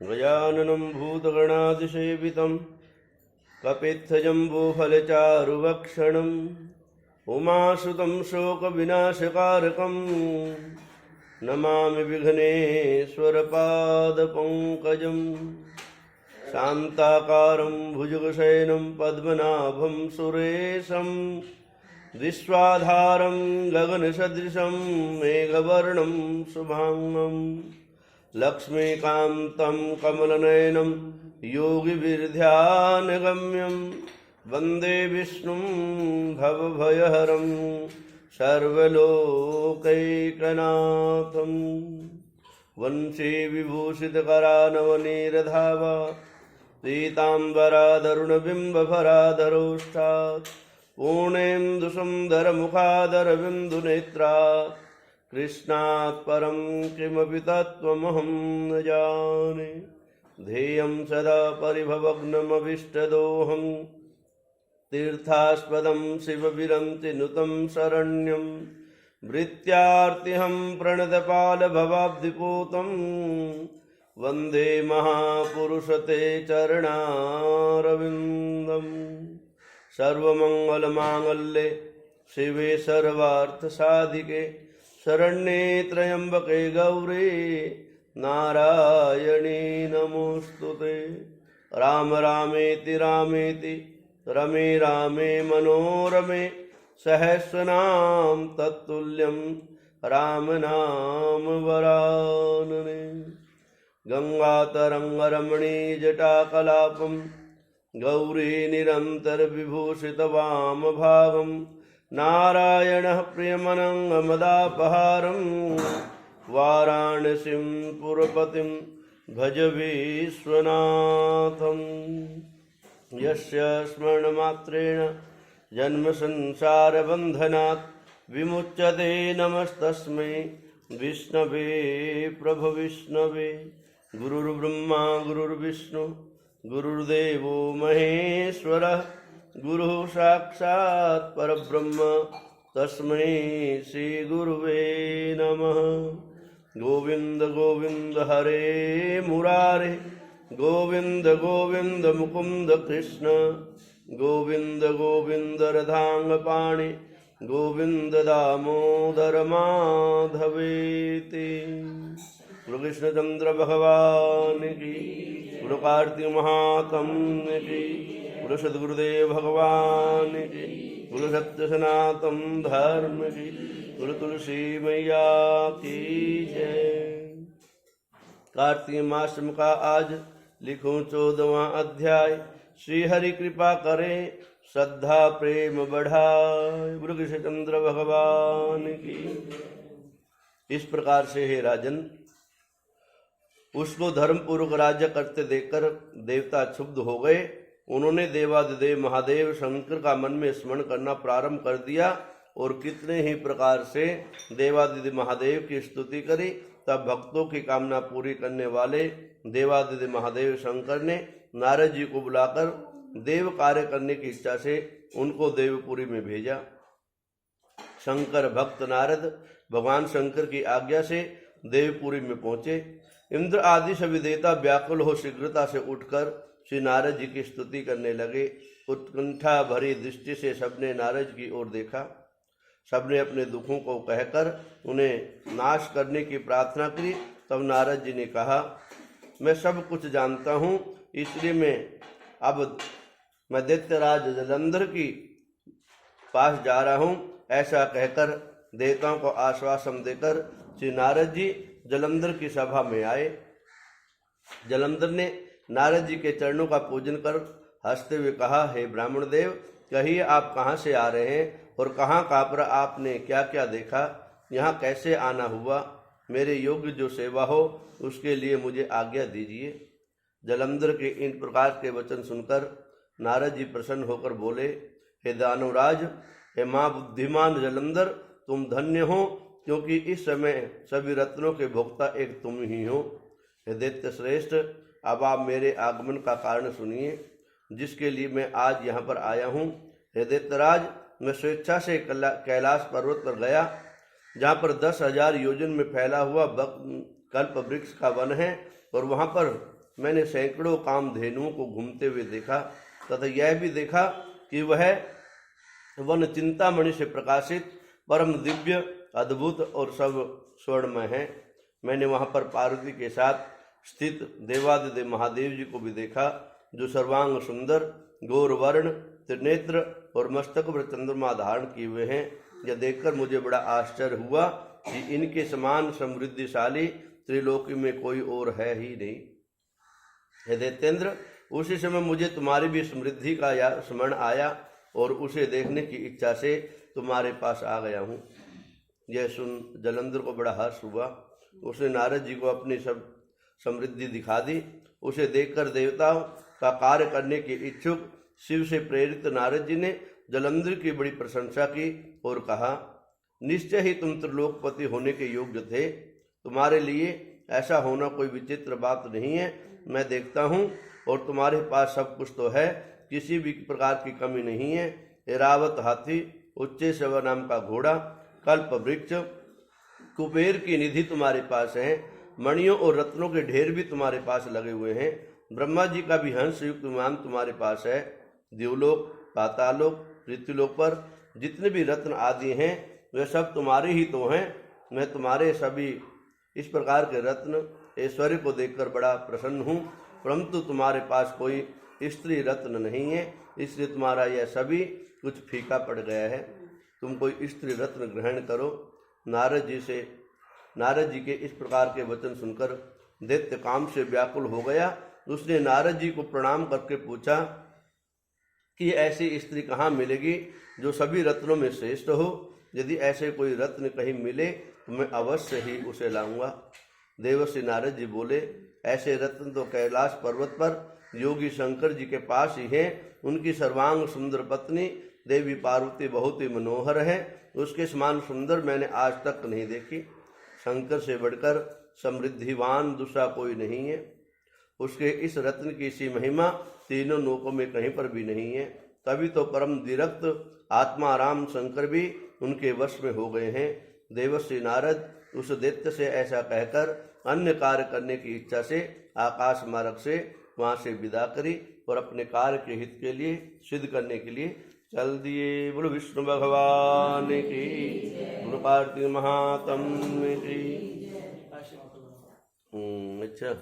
गजाननं भूतगणातिसेवितं कपित्थजम्बूफलचारुभक्षणम् उमासुतं शोकविनाशकारकं नमामि विघ्नेश्वरपादपङ्कजं शान्ताकारं भुजगशयनं पद्मनाभं सुरेशं विश्वाधारं गगनसदृशं मेघवर्णं शुभांगं लक्ष्मीकान्तं कमलनयनं योगिभिर्ध्यानगम्यं वन्दे विष्णुं भवभयहरं सर्वलोकैकनाथं वंशी विभूषितकरानवनीरधावा पीताम्बरादरुणबिम्बफराधरोष्ठात् पूर्णेन्दुसुन्दरमुखादरबिन्दुनेत्रात् कृष्णात् परं किमपि तत्त्वमहं न जाने। ध्येयं सदा परिभवग्नमभीष्टदोहं तीर्थास्पदं शिवविरन्तिनुतं शरण्यं भृत्यार्तिहं प्रणतपालभवाब्धिपूतं वन्दे महापुरुषते चरणारविन्दम्। सर्वमङ्गलमाङ्गल्ये शिवे सर्वार्थसाधिके शरण्ये त्र्यम्बके गौरी नारायणी नमोस्तुते। राम रामेति रामेति रमे रामे मनोरमे सहस्रनाम तत्तुल्यं राम नाम वरानने। गंगातरंगरमणी जटाकलापं गौरी निरंतर विभूषित वामभागं नारायणः प्रियमनङ्गमदापहारं वाराणसीं पुरपतिं भज विश्वनाथं। यस्य स्मरणमात्रेण जन्मसंसारबन्धनात् विमुच्यते नमस्तस्मै विष्णवे प्रभविष्णवे। गुरुर्ब्रह्मा गुरुर्विष्णु गुरुर्देवो महेश्वरः गुरुः साक्षात् परब्रह्म तस्मै श्रीगुरुवे नमः। गोविंद गोविंद हरे मुरारे गोविंद गोविंद मुकुंद कृष्ण गोविंद गोविंद रधांगपाणि गोविंद दामोदर माधवेति। गुरु कृष्णचंद्र भगवान की, गुरु कार्तिक महात्म्य की, गुरु सद्गुरुदेव भगवान की, गुरु सत्य सनातन धर्म की, गुरु तुलसी मैया की जय। कार्तिक मास का आज लिखूं 14वां अध्याय। श्री हरि कृपा करे श्रद्धा प्रेम बढ़ाए। गुरु कृष्णचंद्र भगवान की। इस प्रकार से हे राजन, उसको धर्म पूर्वक राज्य करते देखकर देवता क्षुब्ध हो गए। उन्होंने देवादिदेव महादेव शंकर का मन में स्मरण करना प्रारंभ कर दिया और कितने ही प्रकार से देवादिदेव महादेव की स्तुति करी। तब भक्तों की कामना पूरी करने वाले देवादिदेव महादेव शंकर ने नारद जी को बुलाकर देव कार्य करने की इच्छा से उनको देवपुरी में भेजा। शंकर भक्त नारद भगवान शंकर की आज्ञा से देवपुरी में पहुंचे। इंद्र आदि सभी देवता व्याकुल हो शीघ्रता से उठकर श्री नारद जी की स्तुति करने लगे। उत्कंठा भरी दृष्टि से सबने नारद की ओर देखा। सबने अपने दुखों को कहकर उन्हें नाश करने की प्रार्थना की। तब नारद जी ने कहा, मैं सब कुछ जानता हूँ, इसलिए मैं दैत्यराज जलंधर की पास जा रहा हूँ। ऐसा कहकर देवताओं को आश्वासन देकर श्री नारद जी जलंधर की सभा में आए। जलंधर ने नारद जी के चरणों का पूजन कर हंसते हुए कहा, हे ब्राह्मण देव, कहिए आप कहाँ से आ रहे हैं और कहाँ पर आपने क्या क्या देखा, यहाँ कैसे आना हुआ। मेरे योग्य जो सेवा हो उसके लिए मुझे आज्ञा दीजिए। जलंधर के इन प्रकार के वचन सुनकर नारद जी प्रसन्न होकर बोले, हे दानवराज, हे माँ बुद्धिमान जलंधर, तुम धन्य हो, क्योंकि इस समय सभी रत्नों के भोक्ता एक तुम ही हो। हे दैत्य श्रेष्ठ, अब आप मेरे आगमन का कारण सुनिए, जिसके लिए मैं आज यहाँ पर आया हूँ। हे दैत्यराज, मैं स्वेच्छा से कैलाश पर्वत पर गया, जहाँ पर 10,000 योजन में फैला हुआ कल्प वृक्ष का वन है, और वहाँ पर मैंने सैकड़ों कामधेनुओं को घूमते हुए देखा तथा यह भी देखा कि वह वन चिंतामणि से प्रकाशित परम दिव्य अद्भुत और सब स्वर्णमय है। मैंने वहाँ पर पार्वती के साथ स्थित देवादिदेव महादेव जी को भी देखा, जो सर्वांग सुंदर, गौर वर्ण, त्रिनेत्र और मस्तक पर चंद्रमा धारण किए हुए हैं। यह देखकर मुझे बड़ा आश्चर्य हुआ कि इनके समान समृद्धिशाली त्रिलोकी में कोई और है ही नहीं। हे दैत्येंद्र, उसी समय मुझे तुम्हारी भी समृद्धि का स्मरण आया और उसे देखने की इच्छा से तुम्हारे पास आ गया हूँ। यह सुन जलंधर को बड़ा हर्ष हुआ। उसने नारद जी को अपनी सब समृद्धि दिखा दी। उसे देखकर देवताओं का कार्य करने के इच्छुक शिव से प्रेरित नारद जी ने जलंधर की बड़ी प्रशंसा की और कहा, निश्चय ही तुम त्रिलोकपति होने के योग्य थे। तुम्हारे लिए ऐसा होना कोई विचित्र बात नहीं है। मैं देखता हूँ और तुम्हारे पास सब कुछ तो है, किसी भी प्रकार की कमी नहीं है। एरावत हाथी, उच्चे शव नाम का घोड़ा, कल्प वृक्ष, कुबेर की निधि तुम्हारे पास है। मणियों और रत्नों के ढेर भी तुम्हारे पास लगे हुए हैं। ब्रह्मा जी का भी हंस युक्त विमान तुम्हारे पास है। देवलोक, पातालोक, पृथ्वीलोक पर जितने भी रत्न आदि हैं वे सब तुम्हारे ही तो हैं। मैं तुम्हारे सभी इस प्रकार के रत्न ऐश्वर्य को देखकर बड़ा प्रसन्न हूँ, परंतु तुम्हारे पास कोई स्त्री रत्न नहीं है, इसलिए तुम्हारा यह सभी कुछ फीका पड़ गया है। तुम कोई स्त्री रत्न ग्रहण करो। नारद जी के इस प्रकार के वचन सुनकर दैत्य काम से व्याकुल हो गया। उसने नारद जी को प्रणाम करके पूछा कि ऐसी स्त्री कहाँ मिलेगी जो सभी रत्नों में श्रेष्ठ हो। यदि ऐसे कोई रत्न कहीं मिले तो मैं अवश्य ही उसे लाऊंगा। देवर्षि नारद जी बोले, ऐसे रत्न तो कैलाश पर्वत पर योगी शंकर जी के पास ही हैं। उनकी सर्वांग सुंदर पत्नी देवी पार्वती बहुत ही मनोहर है। उसके समान सुंदर मैंने आज तक नहीं देखी। शंकर से बढ़कर समृद्धिवान दूसरा कोई नहीं है। उसके इस रत्न की सी महिमा तीनों लोकों में कहीं पर भी नहीं है। तभी तो परम विरक्त आत्मा राम शंकर भी उनके वश में हो गए हैं। देवर्षि नारद उस दैत्य से ऐसा कहकर अन्य कार्य करने की इच्छा से आकाश मार्ग से वहां से विदा करी और अपने कार्य के हित के लिए सिद्ध करने के लिए चल दिए। बोलो विष्णु भगवान की, बोलो पार्वती महात्म्य की। अच्छा।